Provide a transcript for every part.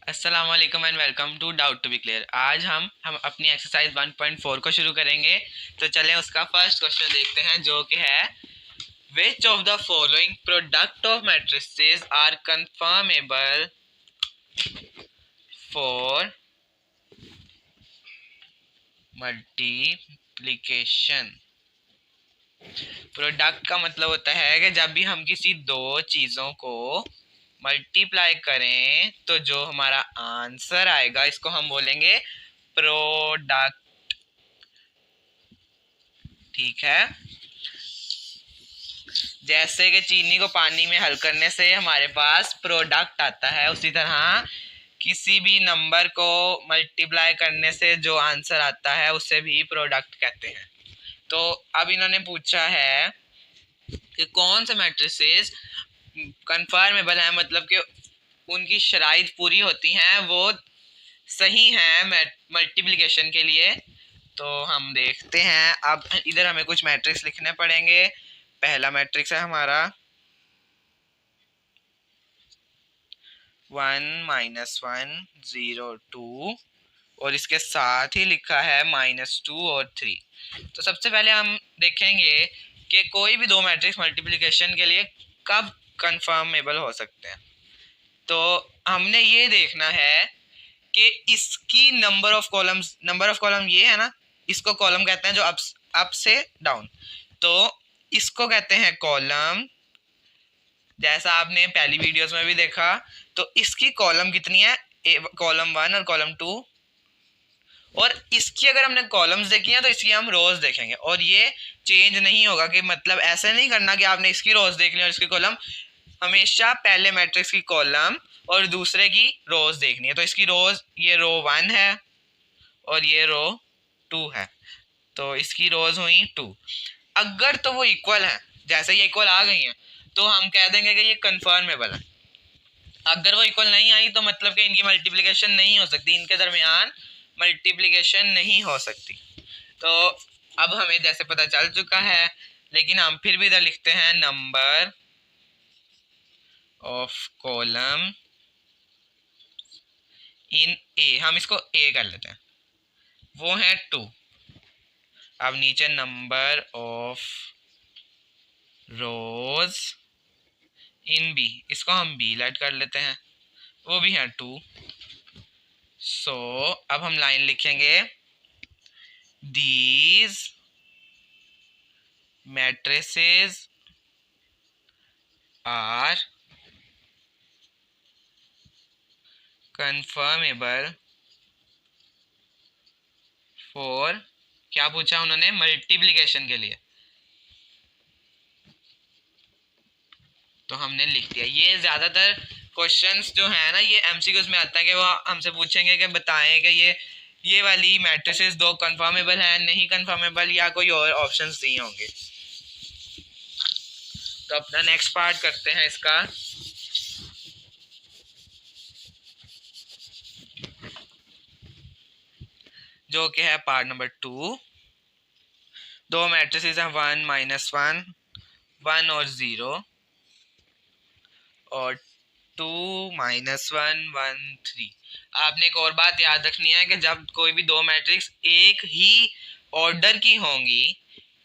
अस्सलाम वालेकुम and welcome to doubt to be clear. आज हम अपनी एक्सरसाइज 1.4 को शुरू करेंगे। तो चलें उसका फर्स्ट क्वेश्चन देखते हैं जो कि है which of the following product of matrices are conformable for multiplication. Product का मतलब होता है कि जब भी हम किसी दो चीज़ों को मल्टीप्लाई करें तो जो हमारा आंसर आएगा इसको हम बोलेंगे प्रोडक्ट। ठीक है, जैसे कि चीनी को पानी में हल करने से हमारे पास प्रोडक्ट आता है, उसी तरह किसी भी नंबर को मल्टीप्लाई करने से जो आंसर आता है उसे भी प्रोडक्ट कहते हैं। तो अब इन्होंने पूछा है कि कौन से मैट्रिसेस कंफर्मेबल है, मतलब कि उनकी शराइत पूरी होती हैं, वो सही हैं मल्टीप्लिकेशन के लिए। तो हम देखते हैं। अब इधर हमें कुछ मैट्रिक्स लिखने पड़ेंगे। पहला मैट्रिक्स है हमारा 1 -1 0 2 और इसके साथ ही लिखा है -2 और 3। तो सबसे पहले हम देखेंगे कि कोई भी दो मैट्रिक्स मल्टीप्लिकेशन के लिए कब कंफर्मेबल हो सकते हैं। तो हमने ये देखना है कि इसकी नंबर ऑफ कॉलम ये है ना, इसको कॉलम कहते हैं जो अप से डाउन। तो इसको कहते हैं कॉलम, जैसा आपने पहली वीडियोस में भी देखा। तो इसकी कॉलम कितनी है, कॉलम 1 और कॉलम 2। और इसकी अगर हमने कॉलम्स देखी हैं तो इसकी हम रोज देखेंगे, और ये चेंज नहीं होगा। कि मतलब ऐसे नहीं करना कि आपने इसकी रोज देख ली और इसकी कॉलम, हमेशा पहले मैट्रिक्स की कॉलम और दूसरे की रोज देखनी है। तो इसकी रोज, ये रो 1 है और ये रो 2 है, तो इसकी रोज हुई 2। अगर तो वो इक्वल है, जैसे ये इक्वल आ गई हैं, तो हम कह देंगे कि ये कंफर्मेबल है। अगर वो इक्वल नहीं आई तो मतलब कि इनकी मल्टीप्लिकेशन नहीं हो सकती, इनके दरमियान मल्टीप्लिकेशन नहीं हो सकती। तो अब हमें जैसे पता चल चुका है, लेकिन हम फिर भी इधर लिखते हैं नंबर ऑफ कॉलम इन ए। हम इसको ए कर लेते हैं, वो है 2। अब नीचे number of rows in B, इसको हम बी लेट कर लेते हैं, वो भी है 2। सो अब हम लाइन लिखेंगे these matrices are confirmable for, क्या पूछा उन्होंने, मल्टीप्लिकेशन के लिए। तो हमने लिख दिया। ये ज्यादातर क्वेश्चंस जो है ना, ये एमसीक्यूज में आता है कि वो हमसे पूछेंगे कि बताएं कि ये वाली मैट्रिसेस दो कंफर्मेबल है, नहीं कंफर्मेबल, या कोई और ऑप्शंस दिए होंगे। तो अपना नेक्स्ट पार्ट करते हैं इसका। जो कि है पार्ट नंबर 2। दो मैट्रिसेस हैं 1 -1 1 और 0 और 2 -1 1 3। आपने एक और बात याद रखनी है कि जब कोई भी दो मैट्रिक्स एक ही ऑर्डर की होंगी,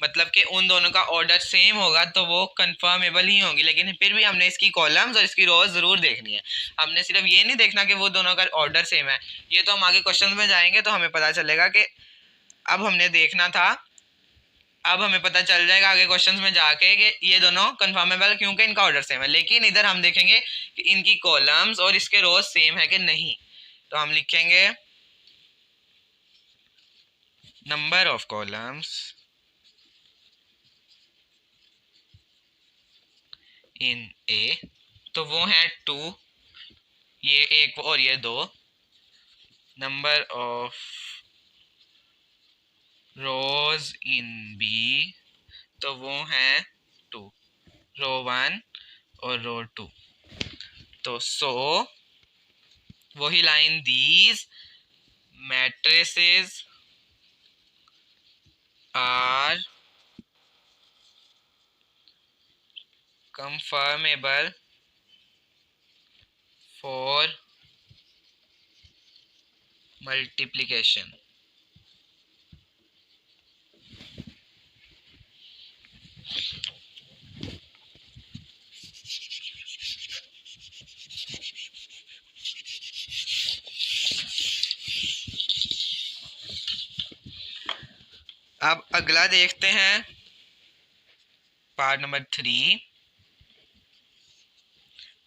मतलब कि उन दोनों का ऑर्डर सेम होगा, तो वो कंफर्मेबल ही होंगी। लेकिन फिर भी हमने इसकी कॉलम्स और इसकी रोज जरूर देखनी है। हमने सिर्फ ये नहीं देखना कि वो दोनों का ऑर्डर सेम है। ये तो हम आगे क्वेश्चन में जाएंगे तो हमें पता चलेगा कि अब हमने देखना था। अब हमें पता चल जाएगा आगे क्वेश्चंस में जाके कि ये दोनों कंफर्मेबल क्योंकि इनका ऑर्डर सेम है। लेकिन इधर हम देखेंगे कि इनकी कॉलम्स और इसके रोज सेम है कि नहीं। तो हम लिखेंगे number of columns in A, तो वो है 2, ये एक और ये 2। Number of rows in B, तो वो है 2, रो 1 और रो 2। तो वही line, these matrices are conformable for multiplication. अब अगला देखते हैं पार्ट नंबर 3।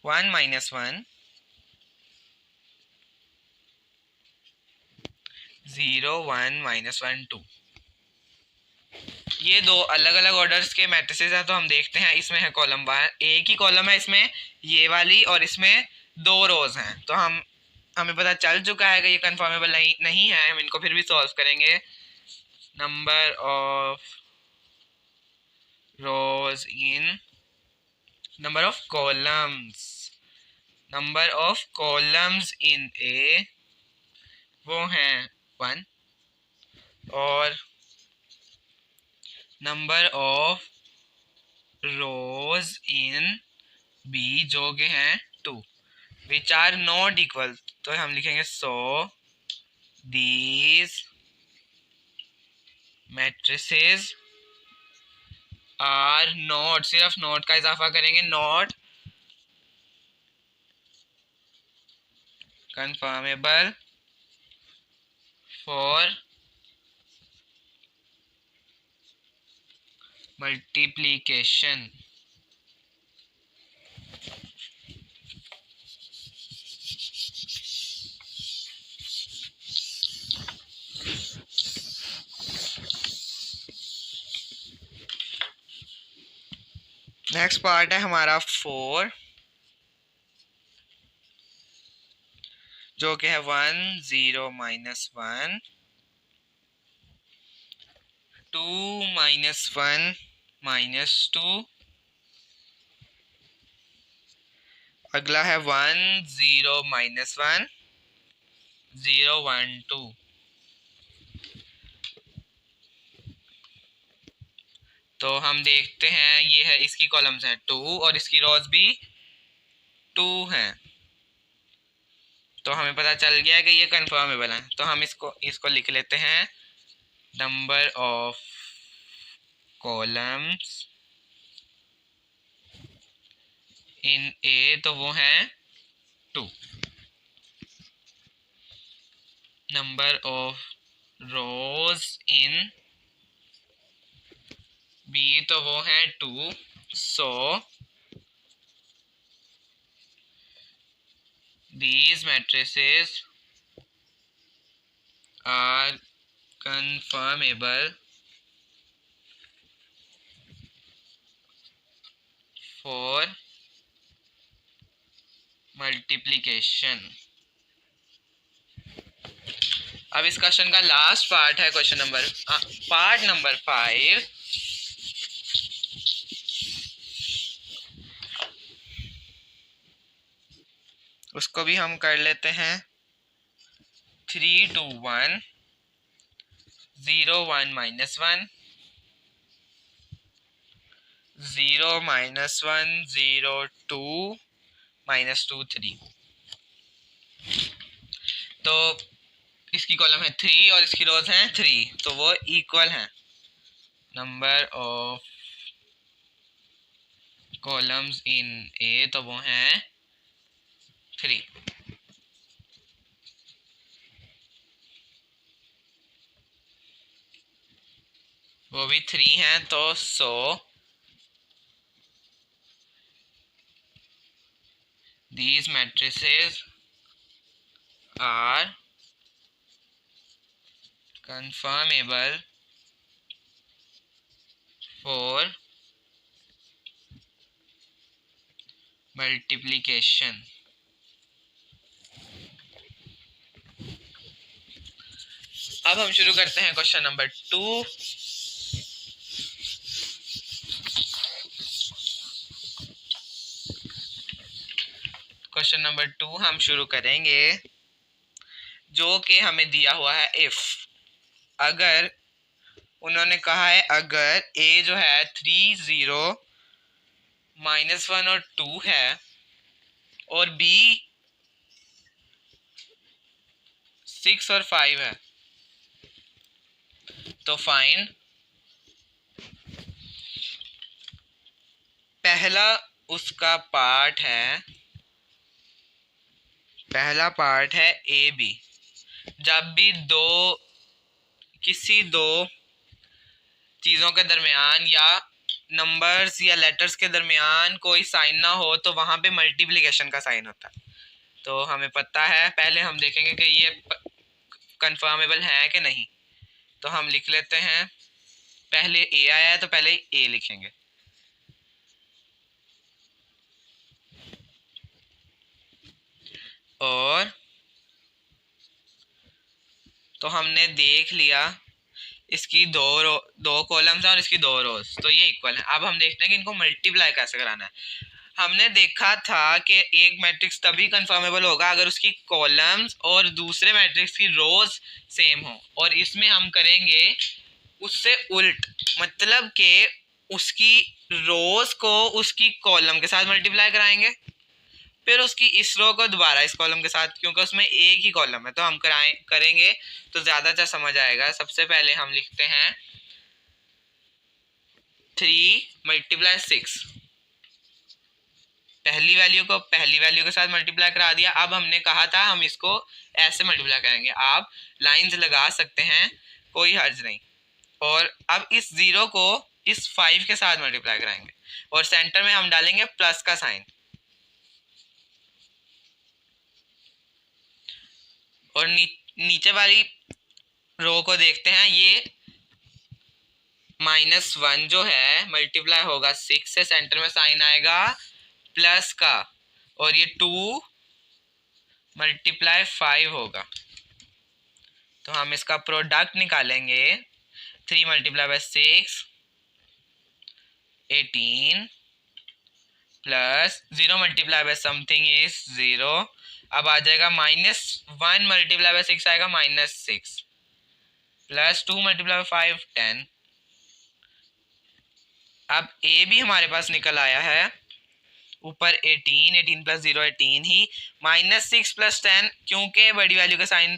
1 minus 1 0 1 minus 1 2। ये दो अलग अलग ऑर्डर्स के मैट्रिसेस हैं। तो हम देखते हैं, इसमें है कॉलम 1, एक ही कॉलम है इसमें ये वाली, और इसमें 2 रोज हैं। तो हमें पता चल चुका है कि ये कन्फर्मेबल नहीं है। हम इनको फिर भी सॉल्व करेंगे। Number of rows in number of columns in A वो हैं 1, और number of rows in B जो के हैं 2, विच आर नॉट इक्वल। तो हम लिखेंगे so these matrices are not, सिर्फ नॉट का इजाफा करेंगे, not conformable for multiplication. Next part है हमारा 4, जो कि है 1 0 माइनस 1 2 माइनस 1 माइनस 2। अगला है 1 0 माइनस 1 0 1 2। तो हम देखते हैं, ये है इसकी कॉलम्स हैं 2 और इसकी रोज भी 2 हैं। तो हमें पता चल गया है कि ये कन्फर्मेबल है। तो हम इसको लिख लेते हैं, number of columns in A तो वो हैं 2, number of rows in B तो वो हैं 2, सो these matrices are confirmable for multiplication। अब इस क्वेश्चन का लास्ट पार्ट है पार्ट नंबर 5। उसको भी हम कर लेते हैं। 3 2 1 0 1 माइनस 1 0 माइनस 1 0 2 माइनस 2 3। तो इसकी कॉलम है 3 और इसकी रोज हैं 3, तो वो इक्वल हैं। Number of columns in A तो वो हैं 3। वो भी 3 हैं। तो सो these matrices are confirmable for multiplication। अब हम शुरू करते हैं क्वेश्चन नंबर 2। क्वेश्चन नंबर 2 हम शुरू करेंगे, जो कि हमें दिया हुआ है इफ। अगर उन्होंने कहा है, अगर ए जो है 3 0 माइनस 1 और 2 है, और बी 6 और 5 है, तो फाइंड पहला उसका पार्ट है, पहला पार्ट है ए बी। जब भी किसी दो चीज़ों के दरमियान या नंबर्स या लेटर्स के दरमियान कोई साइन ना हो तो वहाँ पे मल्टीप्लिकेशन का साइन होता है। तो हमें पता है, पहले हम देखेंगे कि ये कंफर्मेबल है कि नहीं। तो हम लिख लेते हैं, पहले ए आया है तो पहले ए लिखेंगे। और तो हमने देख लिया इसकी दो कॉलम्स हैं और इसकी 2 रोज, तो ये इक्वल है। अब हम देखते हैं कि इनको मल्टीप्लाई कैसे कराना है। हमने देखा था कि एक मैट्रिक्स तभी कंफर्मेबल होगा अगर उसकी कॉलम्स और दूसरे मैट्रिक्स की रोज सेम हो, और इसमें हम करेंगे उससे उल्ट, मतलब कि उसकी रोज को उसकी कॉलम के साथ मल्टीप्लाई कराएंगे, फिर उसकी इस रो को दोबारा इस कॉलम के साथ, क्योंकि उसमें एक ही कॉलम है तो हम करेंगे तो ज्यादा अच्छा समझ आएगा। सबसे पहले हम लिखते हैं 3 मल्टीप्लाई 6, पहली वैल्यू को पहली वैल्यू के साथ मल्टीप्लाई करा दिया। अब हमने कहा था हम इसको ऐसे मल्टीप्लाई करेंगे, आप लाइंस लगा सकते हैं, कोई हर्ज नहीं। और अब इस 0 को इस 5 के साथ मल्टीप्लाई कराएंगे और सेंटर में हम डालेंगे प्लस का साइन, और नीचे वाली रो को देखते हैं, ये -1 जो है मल्टीप्लाई होगा 6 से, सेंटर में साइन आएगा प्लस का, और ये 2 मल्टीप्लाई 5 होगा। तो हम इसका प्रोडक्ट निकालेंगे, 3 multiply by 6 18 plus 0 multiply by something is 0। अब आ जाएगा -1 मल्टीप्लाई बाय 6 आएगा -6 प्लस 2 मल्टीप्लाई बाय 5 10। अब ए भी हमारे पास निकल आया है, ऊपर 18 प्लस 0 18 ही, -6 प्लस 10, क्योंकि बड़ी वैल्यू का साइन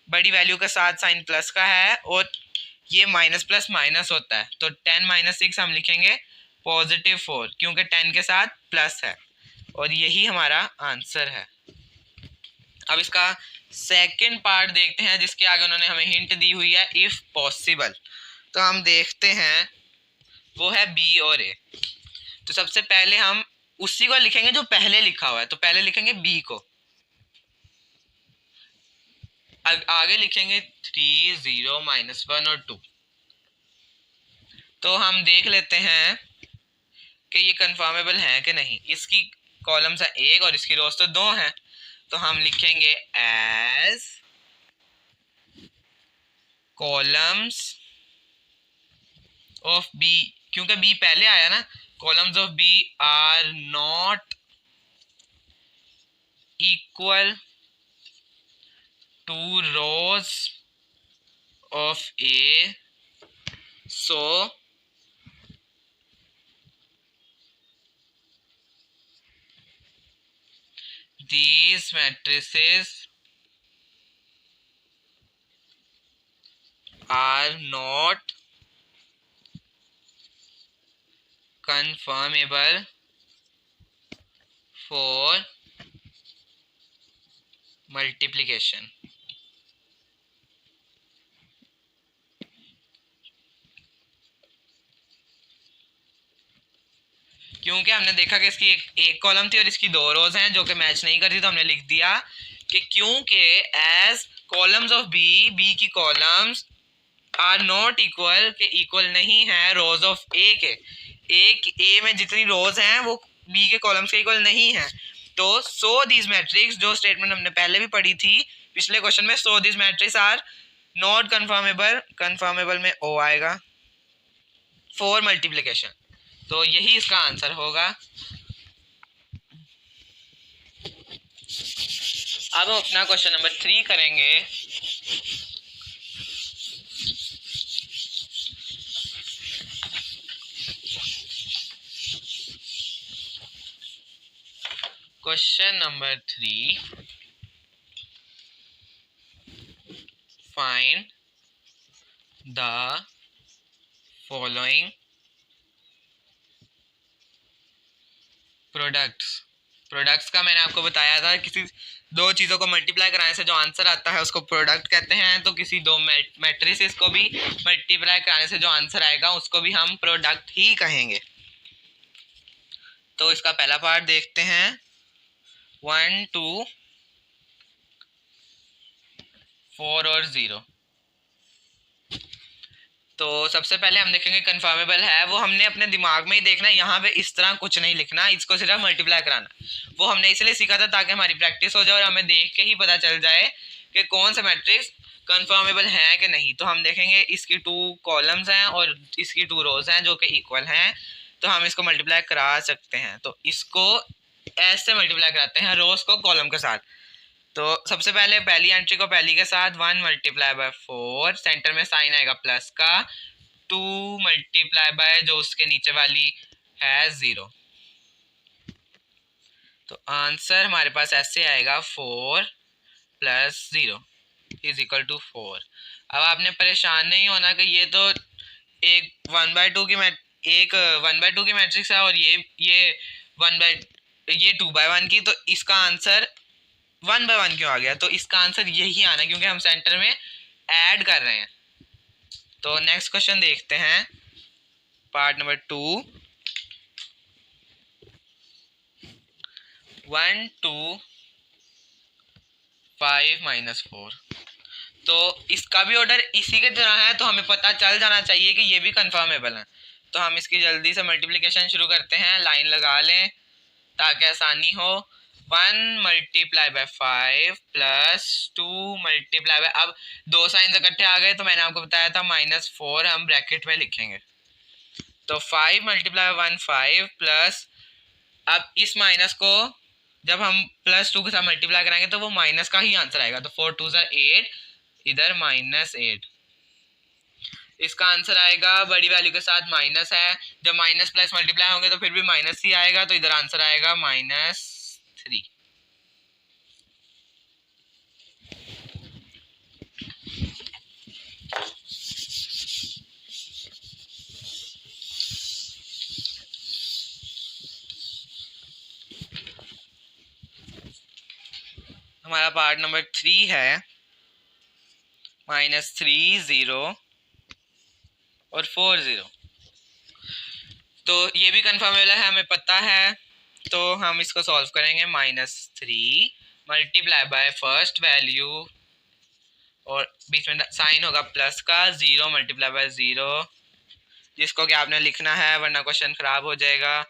बड़ी वैल्यू के साथ साइन प्लस का है और ये माइनस प्लस माइनस होता है, तो 10 - 6 हम लिखेंगे +4, क्योंकि 10 के साथ प्लस है, और यही हमारा आंसर है। अब इसका सेकंड पार्ट देखते हैं, जिसके आगे उन्होंने हमें हिंट दी हुई है इफ पॉसिबल। तो हम देखते हैं, वो है बी और ए। तो सबसे पहले हम उसी को लिखेंगे जो पहले लिखा हुआ है, तो पहले लिखेंगे बी को, आगे लिखेंगे 3 0 -1 और 2। तो हम देख लेते हैं कि ये कंफर्मेबल है कि नहीं। इसकी कॉलम्स है 1 और इसकी रोज तो 2 हैं, तो हम लिखेंगे एज कॉलम्स ऑफ बी, क्योंकि बी पहले आया ना, columns of B are not equal to rows of A, so these matrices are not confirmable for multiplication। क्योंकि हमने देखा कि इसकी एक कॉलम थी और इसकी 2 रोज हैं जो कि मैच नहीं करती, तो हमने लिख दिया कि क्योंकि एज कॉलम्स ऑफ बी की कॉलम्स आर नॉट इक्वल, के इक्वल नहीं है रोज ऑफ ए के, एक ए में जितनी रोज हैं वो बी के कॉलम्स के इक्वल नहीं है। तो सो दिस मैट्रिक्स, जो स्टेटमेंट हमने पहले भी पढ़ी थी पिछले क्वेश्चन में, so this matrix are not conformable, conformable में ओ आएगा फॉर मल्टीप्लिकेशन, तो यही इसका आंसर होगा। अब हम अपना क्वेश्चन नंबर 3 करेंगे। Question number 3, find the following products का मैंने आपको बताया था, किसी दो चीज़ों को मल्टीप्लाई कराने से जो आंसर आता है उसको प्रोडक्ट कहते हैं, तो किसी दो मैट्रिसेस को भी मल्टीप्लाई कराने से जो आंसर आएगा उसको भी हम प्रोडक्ट ही कहेंगे। तो इसका पहला पार्ट देखते हैं, 1 2 4 और 0। तो सबसे पहले हम देखेंगे कन्फर्मेबल है, वो हमने अपने दिमाग में ही देखना है, यहाँ पे इस तरह कुछ नहीं लिखना, इसको सिर्फ मल्टीप्लाई कराना। वो हमने इसलिए सीखा था ताकि हमारी प्रैक्टिस हो जाए और हमें देख के ही पता चल जाए कि कौन सा मैट्रिक्स कन्फर्मेबल है कि नहीं। तो हम देखेंगे इसकी 2 कॉलम्स हैं और इसकी 2 रोज हैं जो कि इक्वल हैं, तो हम इसको मल्टीप्लाई करा सकते हैं। तो इसको ऐसे मल्टीप्लाई कराते हैं, रोज को कॉलम के साथ। तो सबसे पहले पहली एंट्री को पहली के साथ 1 मल्टीप्लाई बाय 4, सेंटर में साइन आएगा प्लस का, 2 मल्टीप्लाई बाय जो उसके नीचे वाली है 0। तो आंसर हमारे पास ऐसे आएगा 4 प्लस 0 इज इक्वल टू 4। अब आपने परेशान नहीं होना कि ये तो एक 1/2 की मैट्रिक्स है और ये 2/1 की, तो इसका आंसर 1/1 क्यों आ गया? तो इसका आंसर यही आना है क्योंकि हम सेंटर में ऐड कर रहे हैं। तो नेक्स्ट क्वेश्चन देखते हैं, पार्ट नंबर 2, 1 2 5 - 4। तो इसका भी ऑर्डर इसी के तरह है, तो हमें पता चल जाना चाहिए कि ये भी कंफर्मेबल है। तो हम इसकी जल्दी से मल्टीप्लिकेशन शुरू करते हैं, लाइन लगा लें ताकि आसानी हो। 1 multiply by 5 plus 2 multiply by, अब दो साइन इकट्ठे आ गए तो मैंने आपको बताया था -4 हम ब्रैकेट में लिखेंगे। तो 5 मल्टीप्लाई 1 5 प्लस, अब इस माइनस को जब हम +2 के साथ मल्टीप्लाई कराएंगे तो वो माइनस का ही आंसर आएगा। तो 4 2 8, इधर -8। इसका आंसर आएगा बड़ी वैल्यू के साथ माइनस है, जब माइनस प्लस मल्टीप्लाई होंगे तो फिर भी माइनस ही आएगा, तो इधर आंसर आएगा -3। हमारा पार्ट नंबर 3 है, -3 0 और 4 0। तो ये भी कंफर्मेबल है, हमें पता है, तो हम इसको सॉल्व करेंगे। -3 मल्टीप्लाई बाय फर्स्ट वैल्यू और बीच में साइन होगा प्लस का, 0 मल्टीप्लाई बाय 0, जिसको कि आपने लिखना है वरना क्वेश्चन खराब हो जाएगा।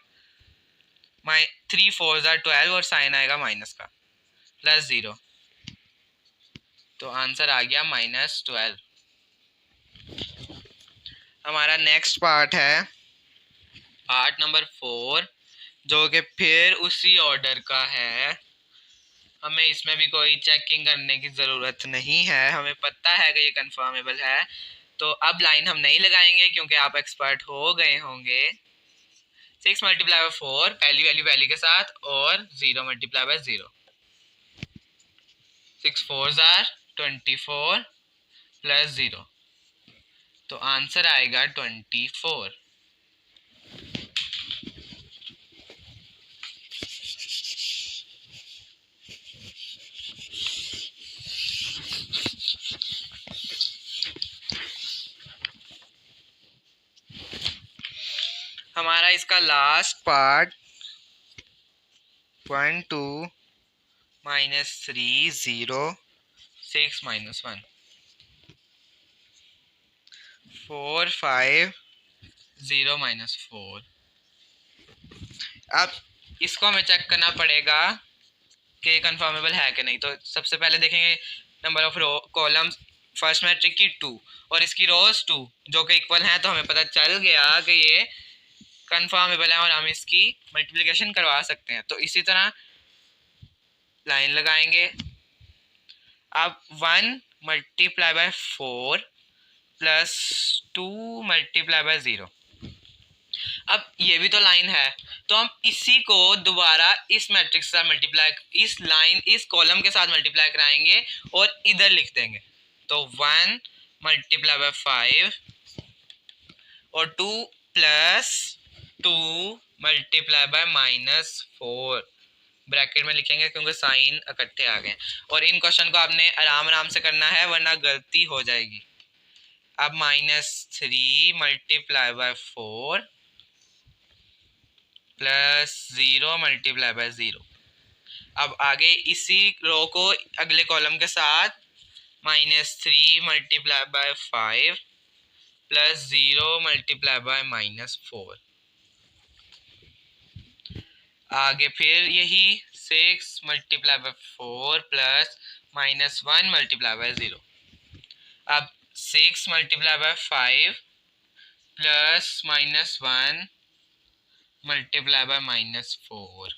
3 4 12 और साइन आएगा माइनस का, प्लस 0, तो आंसर आ गया -12। हमारा नेक्स्ट पार्ट है, पार्ट नंबर 4, जो कि फिर उसी ऑर्डर का है। हमें इसमें भी कोई चेकिंग करने की ज़रूरत नहीं है, हमें पता है कि ये कंफर्मेबल है। तो अब लाइन हम नहीं लगाएंगे क्योंकि आप एक्सपर्ट हो गए होंगे। 6 मल्टीप्लाई बाय 4 पहली वैल्यू के साथ और 0 मल्टीप्लाई बाय 0, 6 4 24 प्लस 0, तो आंसर आएगा 24। हमारा इसका लास्ट पार्ट 1 2 -3 0 6 -1 4 5 0 -4। अब इसको हमें चेक करना पड़ेगा कि कंफर्मेबल है कि नहीं। तो सबसे पहले देखेंगे number of columns, first matrix की 2 और इसकी रोज 2 जो कि इक्वल हैं, तो हमें पता चल गया कि ये कंफर्मेबल है और हम इसकी मल्टीप्लिकेशन करवा सकते हैं। तो इसी तरह लाइन लगाएंगे। अब 1 multiply by 4 plus 2 multiply by 0, अब ये भी तो लाइन है, तो हम इसी को दोबारा इस मैट्रिक्स से मल्टीप्लाई, इस कॉलम के साथ मल्टीप्लाई कराएंगे और इधर लिख देंगे। तो 1 मल्टीप्लाई बाय 5 और 2 प्लस 2 मल्टीप्लाई बाय -4 ब्रैकेट में लिखेंगे क्योंकि साइन इकट्ठे आ गए। और इन क्वेश्चन को आपने आराम आराम से करना है वरना गलती हो जाएगी। अब -3 multiply by 4 plus 0 multiply by 0। अब आगे इसी रो को अगले कॉलम के साथ -3 multiply by 5 plus 0 multiply by -4। आगे फिर यही 6 multiply by 4 plus -1 multiply by 0। अब 6 multiply by 5 plus -1 multiply by -4।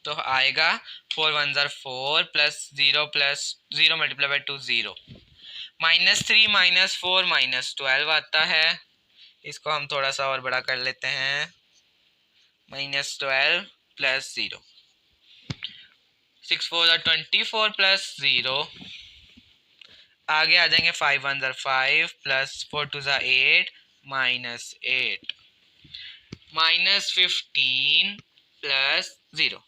तो आएगा 4 1 ज़ार 4 प्लस 0 मल्टीप्लाई बाय 2 0। -3 -4 -12 आता है। इसको हम थोड़ा सा और बड़ा कर लेते हैं। -12 प्लस 0 6 4 ज़ार 24 प्लस 0। आगे आ जाएंगे 5 1 ज़ार 5 प्लस 4 2 ज़ार 8 -8 -15 प्लस 0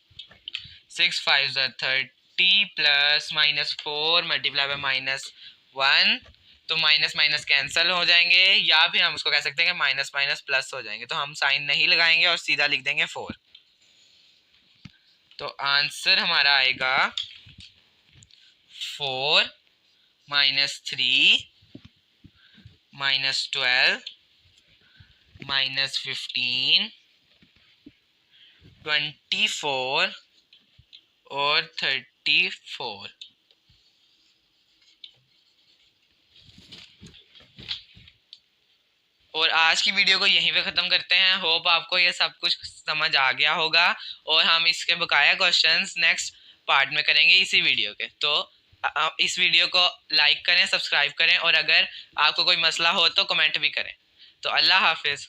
6 5 ज़ार 30 प्लस -4 मल्टीप्लाई बाय -1। तो माइनस माइनस कैंसिल हो जाएंगे या फिर हम उसको कह सकते हैं कि माइनस माइनस प्लस हो जाएंगे। तो हम साइन नहीं लगाएंगे और सीधा लिख देंगे 4। तो आंसर हमारा आएगा 4 -3 -12 -15 24 और 34। और आज की वीडियो को यहीं पे ख़त्म करते हैं। होप आपको ये सब कुछ समझ आ गया होगा और हम इसके बकाया क्वेश्चंस नेक्स्ट पार्ट में करेंगे इसी वीडियो के। तो इस वीडियो को लाइक करें, सब्सक्राइब करें और अगर आपको कोई मसला हो तो कमेंट भी करें। तो अल्लाह हाफिज़।